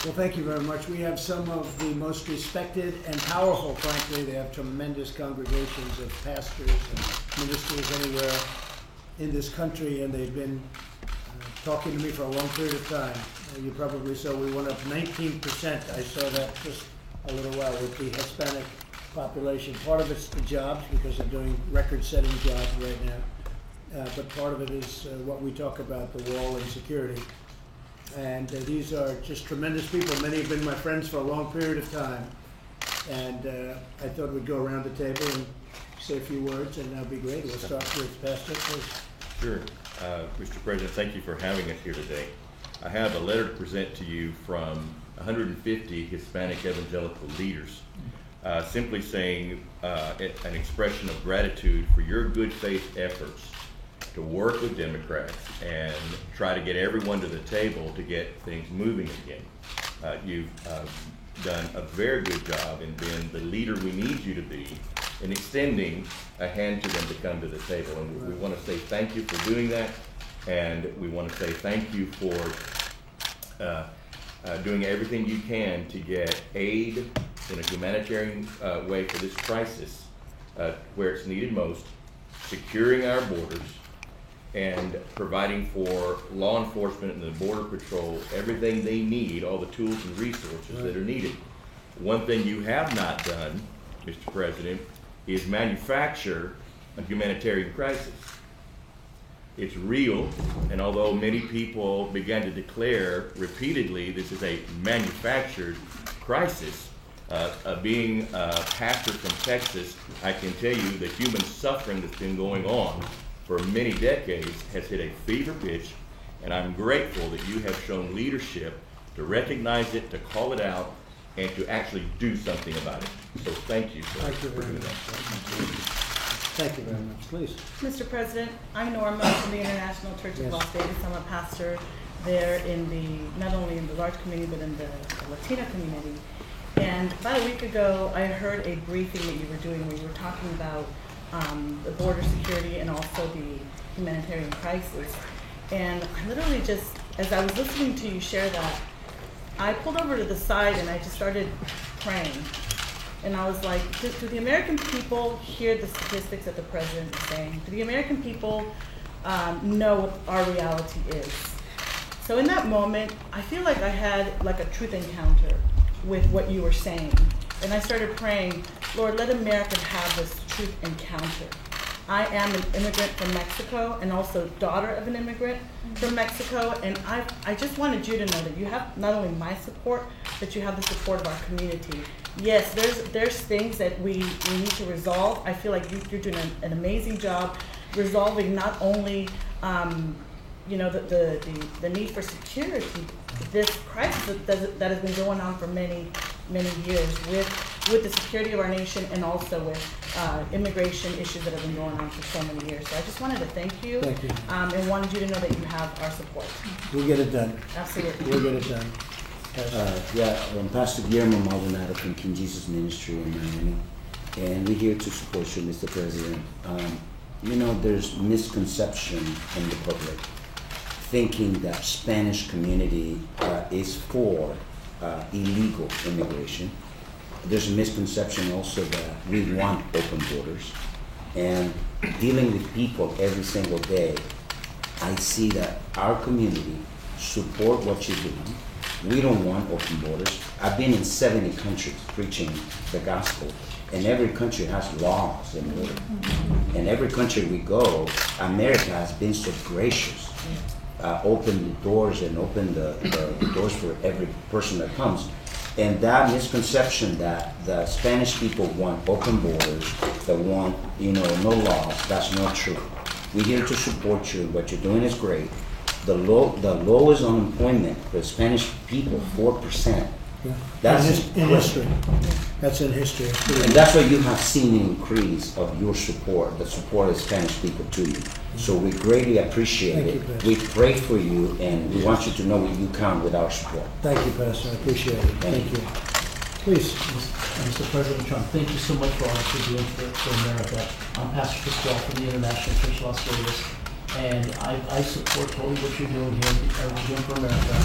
Well, thank you very much. We have some of the most respected and powerful, frankly. They have tremendous congregations of pastors and ministers anywhere in this country, and they've been talking to me for a long period of time. You probably saw we went up 19%. I saw that just a little while with the Hispanic population. Part of it's the jobs, because they're doing record-setting jobs right now. But part of it is what we talk about, the wall and security. And these are just tremendous people. Many have been my friends for a long period of time. And I thought we'd go around the table and say a few words, and that'll be great. We'll start with Pastor, please. Sure. Mr. President, thank you for having us here today. I have a letter to present to you from 150 Hispanic evangelical leaders, simply saying an expression of gratitude for your good faith efforts to work with Democrats and try to get everyone to the table to get things moving again. You've done a very good job in being the leader we need you to be in extending a hand to them to come to the table. And we want to say thank you for doing that, and we want to say thank you for doing everything you can to get aid in a humanitarian way for this crisis where it's needed most, securing our borders, and providing for law enforcement and the Border Patrol everything they need, all the tools and resources that are needed. One thing you have not done, Mr. President, is manufacture a humanitarian crisis. It's real, and although many people began to declare repeatedly this is a manufactured crisis, being a pastor from Texas, I can tell you the human suffering that's been going on for many decades has hit a fever pitch, and I'm grateful that you have shown leadership to recognize it, to call it out, and to actually do something about it. So thank you for doing that. Thank you very much. Please. Mr. President, I'm Norma from the International Church of Las Vegas. I'm a pastor there not only in the large community, but in the Latino community. And about a week ago, I heard a briefing that you were doing where you were talking about the border security and also the humanitarian crisis. And I literally just, as I was listening to you share that, I pulled over to the side and I just started praying. And I was like, do the American people hear the statistics that the president is saying? Do the American people know what our reality is? So in that moment, I feel like I had like a truth encounter with what you were saying. And I started praying, Lord, let America have this truth encounter. I am an immigrant from Mexico and also daughter of an immigrant from Mexico. And I just wanted you to know that you have not only my support, but you have the support of our community. Yes, there's things that we need to resolve. I feel like you're doing an amazing job resolving not only the need for security, this crisis that has been going on for many years with the security of our nation and also with immigration issues that have been going on for so many years. So I just wanted to thank you. Thank you. And wanted you to know that you have our support. We'll get it done. Absolutely. We'll get it done. Pastor Guillermo Maldonado from King Jesus Ministry in Miami, and we're here to support you, Mr. President. There's misconception in the public thinking that Spanish community is for illegal immigration. There's a misconception also that we want open borders, and dealing with people every single day, I see that our community support what you're doing. We don't want open borders. I've been in 70 countries preaching the gospel, and every country has laws and order. And every country we go, America has been so gracious, open the doors and open the doors for every person that comes. And that misconception that the Spanish people want open borders, that want no laws, that's not true. We're here to support you. What you're doing is great. The lowest unemployment for the Spanish people, 4%. Yeah. That's in history. That's in history. And that's why you have seen an increase of your support, the support of Spanish people to you. So we greatly appreciate it. We pray for you, and we want you to know you count with our support. Thank you, Pastor. I appreciate it. Thank you. Please. Mr. President Trump, thank you so much for all that you're doing for America. I'm Pastor Pasquale from the International Church Las Vegas, and I support totally what you're doing here, what you're doing for America.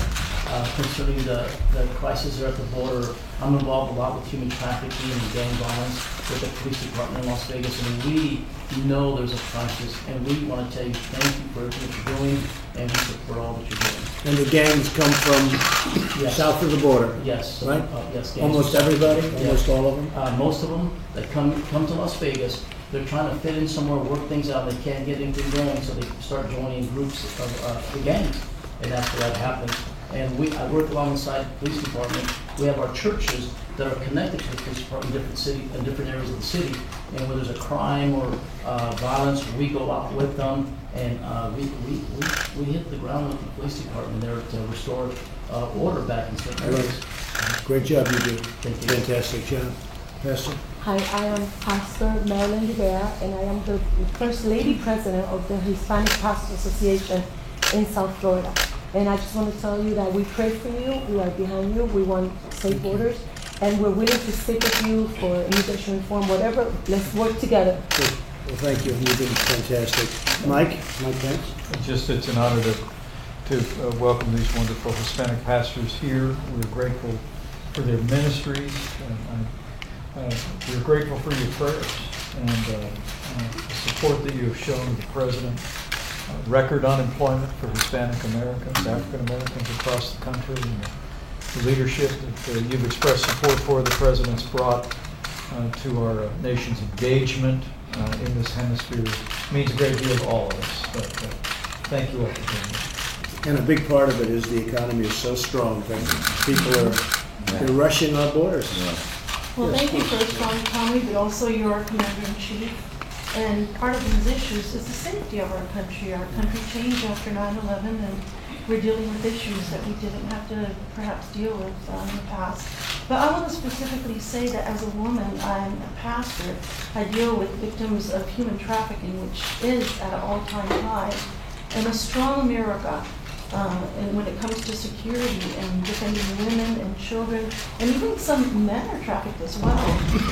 concerning the crisis there at the border. I'm involved a lot with human trafficking and gang violence with the police department in Las Vegas, and we know there's a crisis, and we want to tell you thank you for everything that you're doing, and we support all that you're doing. And the gangs come from Yes. south of the border, Yes. right? Yes. gangs. Almost everybody, Yes. almost all of them? Most of them that come to Las Vegas, they're trying to fit in somewhere, work things out, they can't get anything going, so they start joining groups of the gangs, and that's where that happens. And I work alongside the police department. We have our churches that are connected to the police department in different areas of the city. And where there's a crime or violence, we go out with them, and we hit the ground with the police department there to restore order back in certain areas. Great job you do. Thank you. Fantastic job. Pastor? Hi, I am Pastor Marilyn Rivera, and I am the First Lady President of the Hispanic Pastors Association in South Florida. And I just want to tell you that we pray for you, we are behind you, we want safe borders, and we're willing to stick with you for immigration reform, whatever, let's work together. Good. Well, thank you. You've been fantastic. Mike Pence? It's an honor to welcome these wonderful Hispanic pastors here. We're grateful for their ministries. We're grateful for your prayers and the support that you have shown the president. Record unemployment for Hispanic Americans, African Americans across the country, and the leadership that you've expressed support for the president's brought to our nation's engagement in this hemisphere means a great deal to all of us. But, thank you all for being here. And a big part of it is the economy is so strong that people they're rushing our borders. Well, Yes. thank you for a strong economy, but also your commander-in-chief. And part of these issues is the safety of our country. Our country changed after 9/11, and we're dealing with issues that we didn't have to perhaps deal with in the past. But I want to specifically say that as a woman, I'm a pastor. I deal with victims of human trafficking, which is at an all-time high. And a strong America, and when it comes to security and defending women and children, and even some men are trafficked as well,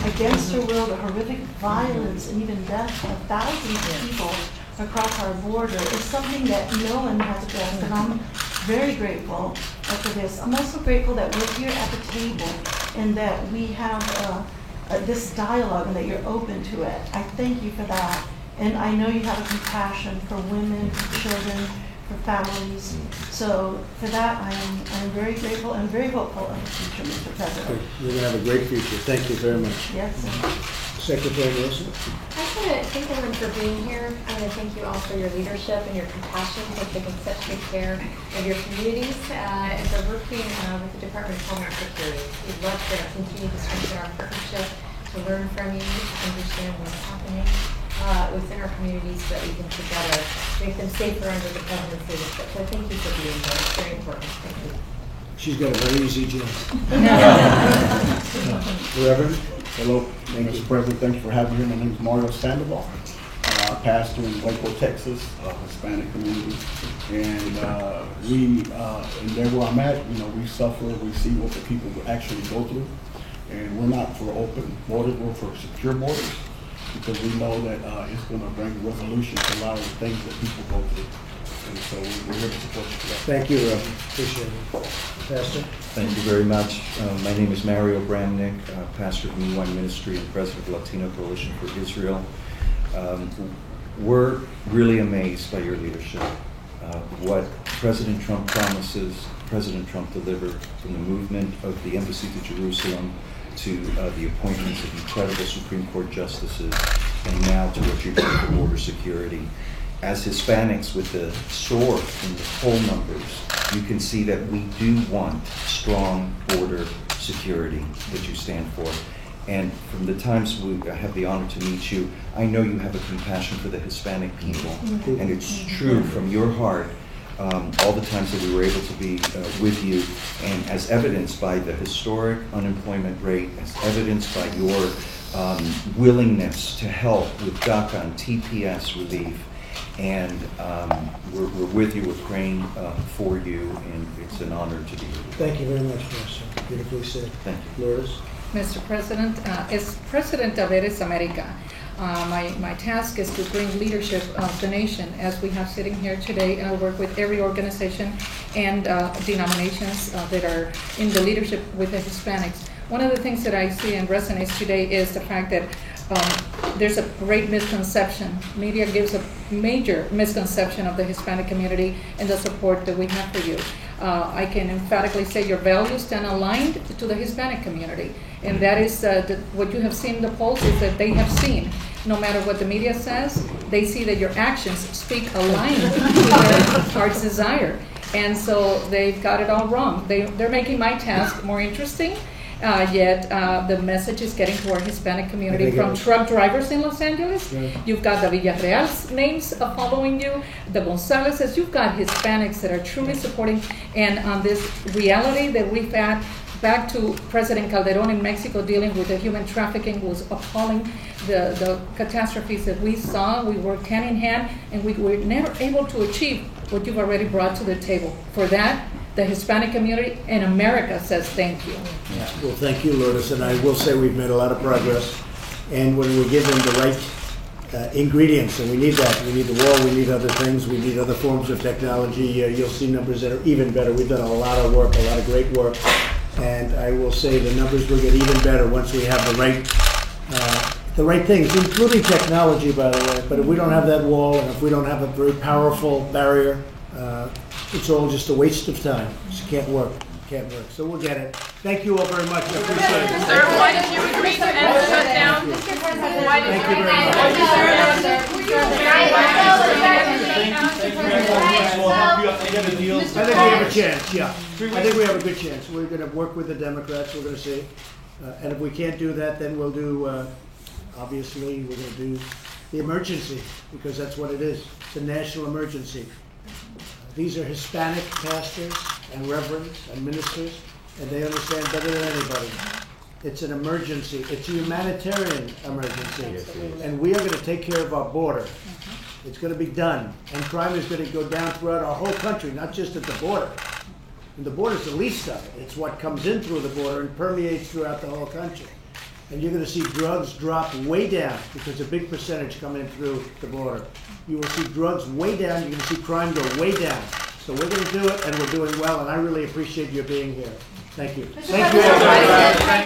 against their will, the horrific violence and even death of thousands of people across our border is something that no one has addressed, and I'm very grateful for this. I'm also grateful that we're here at the table and that we have this dialogue and that you're open to it. I thank you for that. And I know you have a compassion for women, for children, for families. So for that, I am very grateful and very hopeful of the future, Mr. President. You're going to have a great future. Thank you very much. Yes. Secretary Wilson? I just want to thank everyone for being here. I want to thank you all for your leadership and your compassion for taking such good care of your communities and for working with the Department of Homeland Security. We'd love to continue to strengthen our partnership, to learn from you, to understand what's happening within our communities so that we can together make them safer under the president's leadership. So thank you for being here. It's very important. Thank you. She's got a very easy job. Reverend? Hello, Mr. President. Thank you for having me here. My name is Mario Sandoval, pastor in Waco, Texas, Hispanic community. And and there where I'm at, we suffer, we see what the people actually go through. And we're not for open borders, we're for secure borders, because we know that it's going to bring resolution to a lot of the things that people go through. And so we're here to support you for that. Thank you, Reverend. Appreciate it. Pastor? Thank you very much. My name is Mario Bramnick, pastor of New Wine Ministry and president of Latino Coalition for Israel. We're really amazed by your leadership. What President Trump promises, President Trump delivered, from the movement of the embassy to Jerusalem to the appointments of incredible Supreme Court justices, and now to what you're doing for border security. As Hispanics, with the soar in the poll numbers, you can see that we do want strong border security that you stand for. And from the times I have the honor to meet you, I know you have a compassion for the Hispanic people. And it's true from your heart, all the times that we were able to be with you, and as evidenced by the historic unemployment rate, as evidenced by your willingness to help with DACA and TPS relief. And we're with you, we're praying for you, and it's an honor to be here. Thank you very much, Pastor. Beautifully said. Thank you. Lourdes? Mr. President, as President of Eres America, my task is to bring leadership of the nation as we have sitting here today. I work with every organization and denominations that are in the leadership with the Hispanics. One of the things that I see and resonates today is the fact that there's a great misconception. Media gives a major misconception of the Hispanic community and the support that we have for you. I can emphatically say your values stand aligned to the Hispanic community, and that is what you have seen in the polls is that they have seen. No matter what the media says, they see that your actions speak aligned to their heart's desire. And so they've got it all wrong. They're making my task more interesting, yet the message is getting to our Hispanic community from truck drivers in Los Angeles. Right. You've got the Villarreal's names following you, the Gonzalez's. You've got Hispanics that are truly supporting, and on this reality that we've had back to President Calderon in Mexico dealing with the human trafficking was appalling. The catastrophes that we saw, we worked hand in hand, and we were never able to achieve what you've already brought to the table. For that, the Hispanic community in America says thank you. Yeah. Well, thank you, Lourdes, and I will say we've made a lot of progress. And when we're given the right ingredients, and we need that, we need the wall, we need other things, we need other forms of technology, you'll see numbers that are even better. We've done a lot of work, a lot of great work, and I will say the numbers will get even better once we have the right things, including technology, by the way. But if we don't have that wall, and if we don't have a very powerful barrier, it's all just a waste of time. It just can't work. Can't work. So we'll get it. Thank you all very much. I appreciate it. Sir, why did you agree to end the shutdown? Why did Thank you very much. I think we have a chance, yeah. I think we have a good chance. We're going to work with the Democrats, we're going to see. And if we can't do that, then we'll do, obviously, we're going to do the emergency, because that's what it is. It's a national emergency. These are Hispanic pastors and reverends and ministers, and they understand better than anybody. It's an emergency. It's a humanitarian emergency. Yes, it is. And we are going to take care of our border. It's going to be done. And crime is going to go down throughout our whole country, not just at the border. And the border is the least of it. It's what comes in through the border and permeates throughout the whole country. And you're going to see drugs drop way down, because a big percentage come in through the border. You will see drugs way down. You're going to see crime go way down. So we're going to do it, and we're doing well, and I really appreciate your being here. Thank you. Thank you, everybody.